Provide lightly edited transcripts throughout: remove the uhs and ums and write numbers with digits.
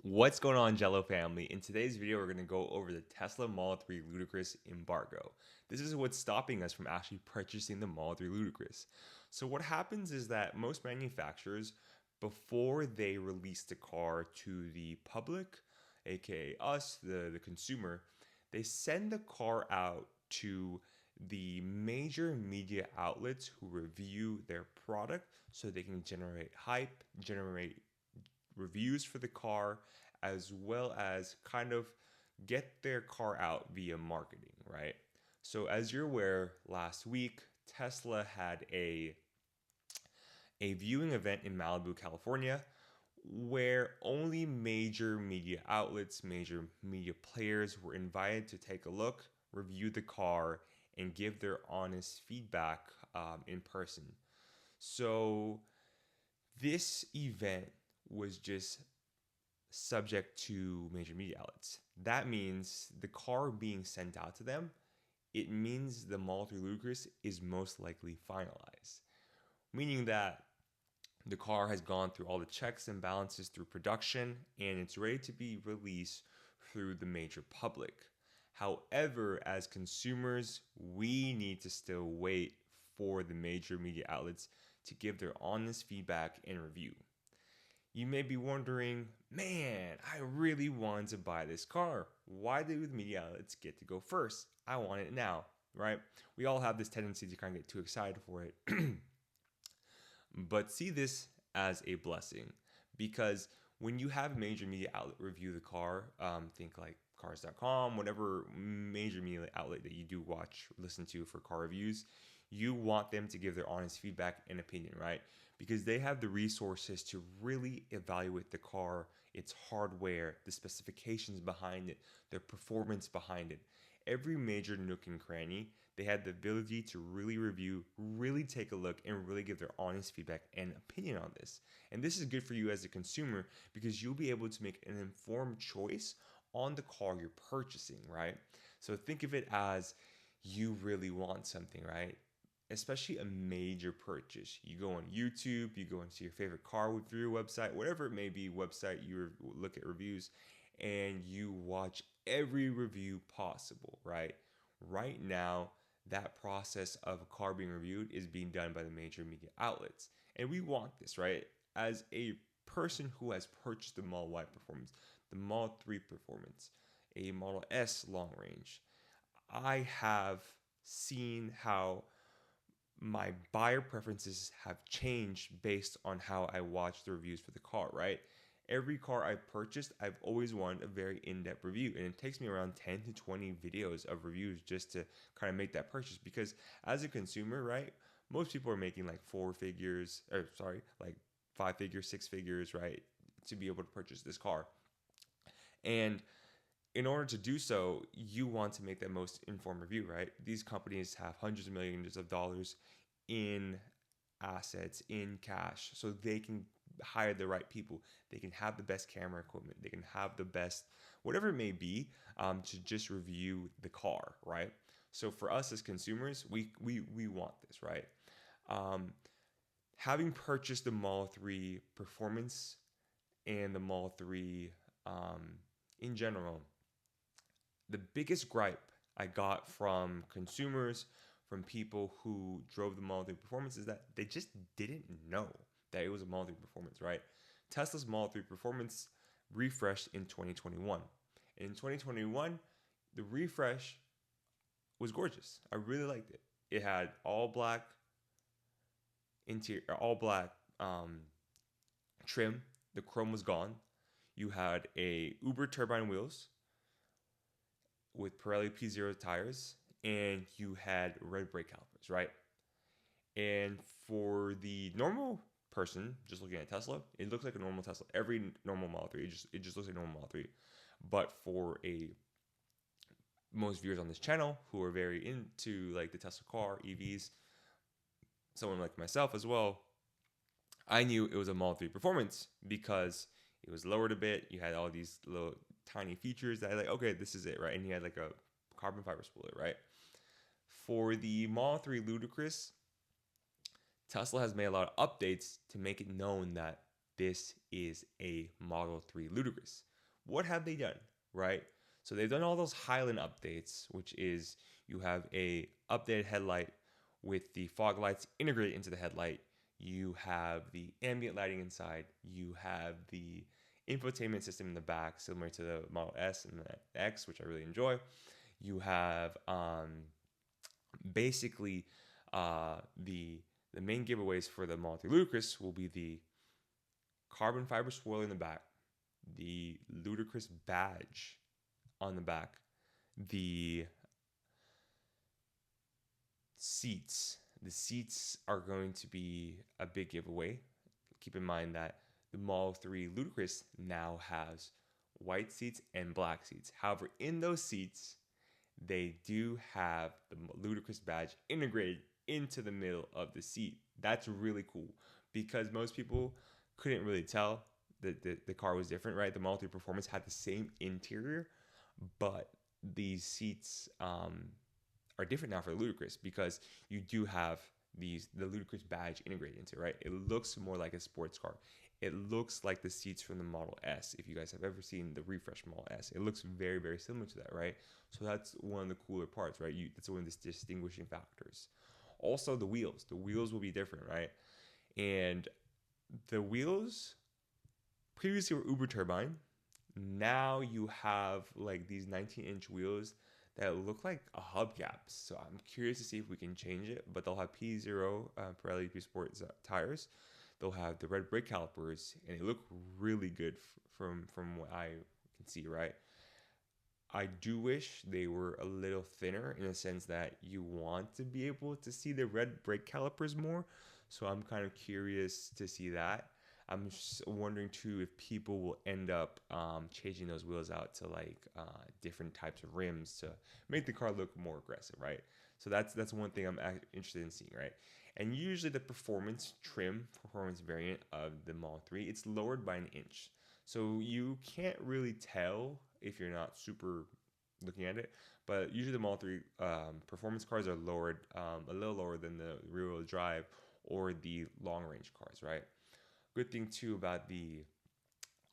What's going on, Angelo family? In today's video, we're going to go over the Tesla Model 3 Ludicrous embargo. This is what's stopping us from actually purchasing the Model 3 Ludicrous. So what happens is that most manufacturers, before they release the car to the public, aka us, the consumer, they send the car out to the major media outlets who review their product so they can generate hype, generate reviews for the car, as well as kind of get their car out via marketing, right? So as you're aware, last week Tesla had a viewing event in Malibu, California, where only major media outlets, major media players were invited to take a look, review the car, and give their honest feedback in person. So this event was just subject to major media outlets. That means the car being sent out to them, it means the Model 3 Ludicrous is most likely finalized, meaning that the car has gone through all the checks and balances through production and it's ready to be released through the major public. However, as consumers, we need to still wait for the major media outlets to give their honest feedback and review. You may be wondering, man, I really want to buy this car. Why do the media outlets get to go first? I want it now, right? We all have this tendency to kind of get too excited for it. But see this as a blessing because when you have a major media outlet review the car, think like cars.com, whatever major media outlet that you do watch, listen to for car reviews, you want them to give their honest feedback and opinion, right? Because they have the resources to really evaluate the car, its hardware, the specifications behind it, the performance behind it. Every major nook and cranny, they had the ability to really review, really take a look, and really give their honest feedback and opinion on this. And this is good for you as a consumer because you'll be able to make an informed choice on the car you're purchasing, right? So think of it as you really want something, right? Especially a major purchase. You go on YouTube, you go into your favorite car review website, whatever it may be, website you look at reviews, and you watch every review possible, right? Right now, that process of a car being reviewed is being done by the major media outlets. And we want this, right? As a person who has purchased the Model Y Performance, the Model 3 Performance, a Model S long range, I have seen how my buyer preferences have changed based on how I watch the reviews for the car, right? Every car I've purchased, I've always wanted a very in-depth review, and it takes me around 10 to 20 videos of reviews just to kind of make that purchase because as a consumer, right, most people are making like like 5 figures, 6 figures, right, to be able to purchase this car. And in order to do so, you want to make the most informed review, right? These companies have hundreds of millions of dollars in assets, in cash, so they can hire the right people. They can have the best camera equipment. They can have the best, whatever it may be, to just review the car, right? So for us as consumers, we want this, right? Um, Having purchased the Model 3 Performance and the Model 3 in general, the biggest gripe I got from consumers, from people who drove the Model 3 Performance, is that they just didn't know that it was a Model 3 Performance, right? Tesla's Model 3 Performance refreshed in 2021. In 2021, the refresh was gorgeous. I really liked it. It had all black interior, all black trim. The chrome was gone. You had a Uber turbine wheels with Pirelli P0 tires, and you had red brake calipers, right? And for the normal person just looking at Tesla, it looks like a normal Tesla. Every normal Model 3, it just looks like a normal Model 3. But for a most viewers on this channel who are very into like the Tesla car, EVs, someone like myself as well, I knew it was a Model 3 Performance because it was lowered a bit. You had all these little tiny features that I like, okay, this is it, right? And you had like a carbon fiber spooler, right? For the Model 3 Ludicrous, Tesla has made a lot of updates to make it known that this is a Model 3 Ludicrous. what have they done, right? So they've done all those Highland updates, which is you have a updated headlight with the fog lights integrated into the headlight. You have the ambient lighting inside. You have the infotainment system in the back, similar to the Model S and the X, which I really enjoy. You have basically the main giveaways for the Model 3 Ludicrous will be the carbon fiber swirl in the back, the Ludicrous badge on the back, the seats. The seats are going to be a big giveaway. Keep in mind that the Model 3 Ludicrous now has white seats and black seats. However, in those seats, they do have the Ludicrous badge integrated into the middle of the seat. That's really cool because most people couldn't really tell that the car was different, right? The Model 3 Performance had the same interior, but these seats are different now for the Ludicrous because you do have the Ludicrous badge integrated into it, right? It looks more like a sports car. It looks like the seats from the Model S. If you guys have ever seen the refresh Model S, it looks very, very similar to that, right? So that's one of the cooler parts, right? That's one of the distinguishing factors. Also, the wheels. The wheels will be different, right? And the wheels previously were Uber Turbine. Now you have like these 19-inch wheels that look like a hubcaps. So I'm curious to see if we can change it, but they'll have P0 Pirelli P Sport tires. They'll have the red brake calipers, and they look really good from what I can see, right? I do wish they were a little thinner in a sense that you want to be able to see the red brake calipers more. So I'm kind of curious to see that. I'm just wondering too if people will end up changing those wheels out to like different types of rims to make the car look more aggressive, right? So that's one thing I'm interested in seeing, right? And usually the performance variant of the Model 3, it's lowered by an inch. So you can't really tell if you're not super looking at it, but usually the Model 3 performance cars are lowered a little lower than the rear-wheel drive or the long-range cars, right? Good thing too about the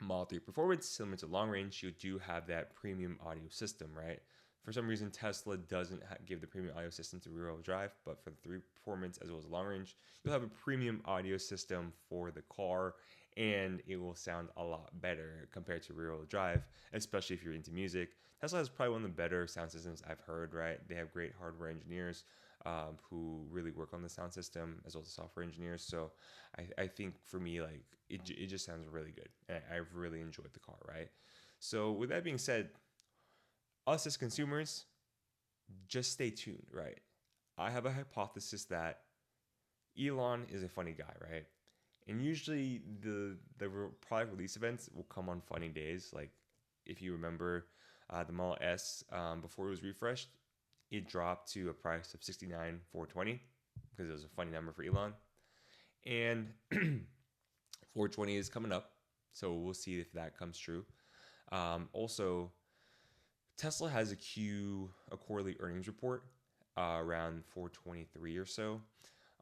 Model 3 Performance, similar to long range, you do have that premium audio system, right? For some reason, Tesla doesn't give the premium audio system to rear-wheel drive, but for the 3 Performance as well as long range, you'll have a premium audio system for the car, and it will sound a lot better compared to rear-wheel drive, especially if you're into music. Tesla has probably one of the better sound systems I've heard, right? They have great hardware engineers who really work on the sound system as well as software engineers. So I think for me, like it just sounds really good. And I've really enjoyed the car, right? So with that being said, us as consumers, just stay tuned, right? I have a hypothesis that Elon is a funny guy, right? And usually the product release events will come on funny days. Like if you remember the Model S before it was refreshed, it dropped to a price of 69,420 because it was a funny number for Elon. And 420 is coming up, so we'll see if that comes true. Also, Tesla has a quarterly earnings report around 423 or so.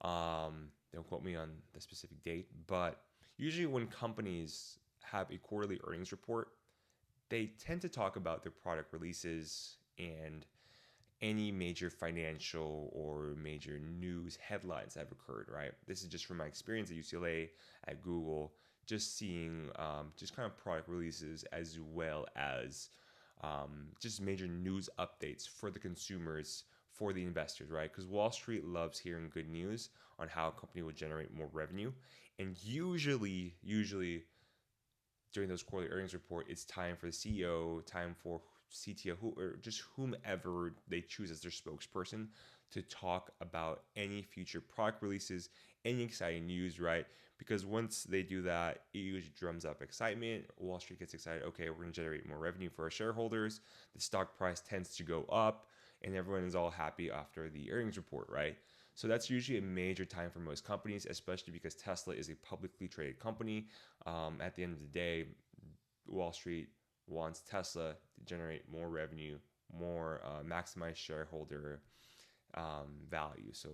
Don't quote me on the specific date, but usually when companies have a quarterly earnings report, they tend to talk about their product releases and any major financial or major news headlines that have occurred, right? This is just from my experience at UCLA, at Google, just seeing just kind of product releases as well as just major news updates for the consumers, for the investors, right? Because Wall Street loves hearing good news on how a company will generate more revenue. And usually during those quarterly earnings report, it's time for the CEO, time for CTO, or just whomever they choose as their spokesperson to talk about any future product releases, any exciting news, right? Because once they do that, it usually drums up excitement. Wall Street gets excited. Okay, we're going to generate more revenue for our shareholders. The stock price tends to go up, and everyone is all happy after the earnings report, right? So that's usually a major time for most companies, especially because Tesla is a publicly traded company. At the end of the day, Wall Street wants Tesla to generate more revenue, more maximize shareholder value. So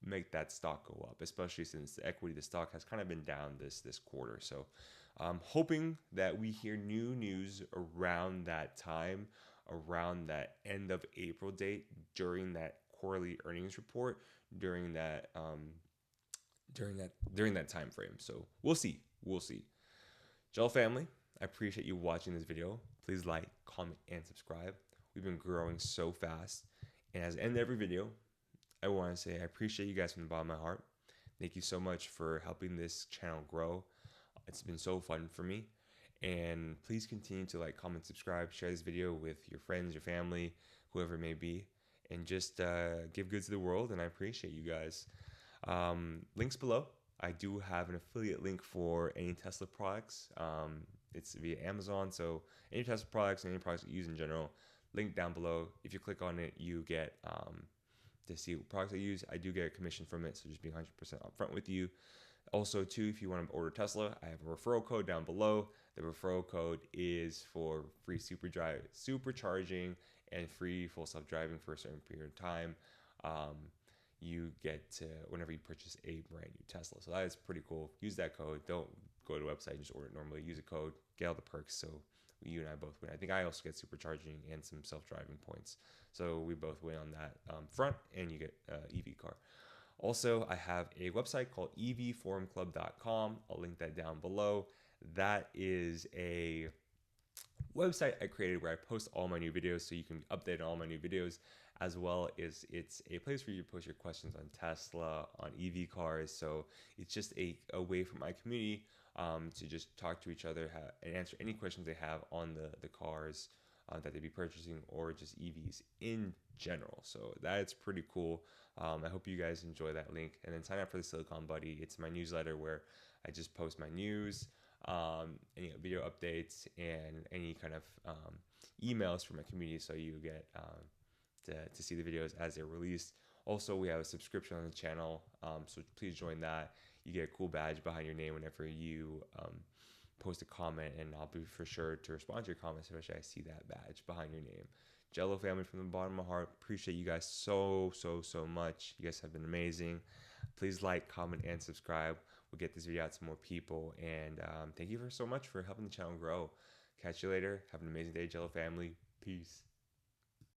make that stock go up, especially since the equity of the stock has kind of been down this quarter. So Hoping that we hear new news around that time, around that end of April date, during that quarterly earnings report, during that during that time frame. So we'll see. We'll see. Gel family, I appreciate you watching this video. Please like, comment, and subscribe. We've been growing so fast. And as I end every video, I want to say I appreciate you guys from the bottom of my heart. Thank you so much for helping this channel grow. It's been so fun for me. And please continue to like, comment, subscribe, share this video with your friends, your family, whoever it may be. And just give good to the world. And I appreciate you guys. Links below. I do have an affiliate link for any Tesla products. It's via Amazon, so any Tesla products and any products you use in general, link down below. If you click on it, you get to see what products I use. I do get a commission from it, so just being 100% upfront with you. Also, too, if you want to order Tesla, I have a referral code down below. The referral code is for free supercharging and free full self-driving for a certain period of time. You get to whenever you purchase a brand new Tesla. So that is pretty cool. Use that code. Don't go to the website and just order it normally. Use a code, get all the perks. So you and I both win. I think I also get supercharging and some self-driving points. So we both win on that front, and you get EV car. Also, I have a website called evforumclub.com. I'll link that down below. That is a website I created where I post all my new videos, so you can update on all my new videos, as well as it's a place where you post your questions on Tesla, on EV cars. So it's just a way for my community to just talk to each other and answer any questions they have on the cars that they'd be purchasing, or just EVs in general. So that's pretty cool. I hope you guys enjoy that link, and then sign up for the Silicon Buddy. It's my newsletter where I just post my news, any video updates, and any kind of emails from my community, so you get to see the videos as they're released. Also, we have a subscription on the channel, so please join that. You get a cool badge behind your name whenever you post a comment, and I'll be for sure to respond to your comments, especially I see that badge behind your name. Jello family, from the bottom of my heart, appreciate you guys so much. You guys have been amazing. Please like, comment, and subscribe. We'll get this video out to more people, and thank you so much for helping the channel grow. Catch you later. Have an amazing day, Jello family. Peace.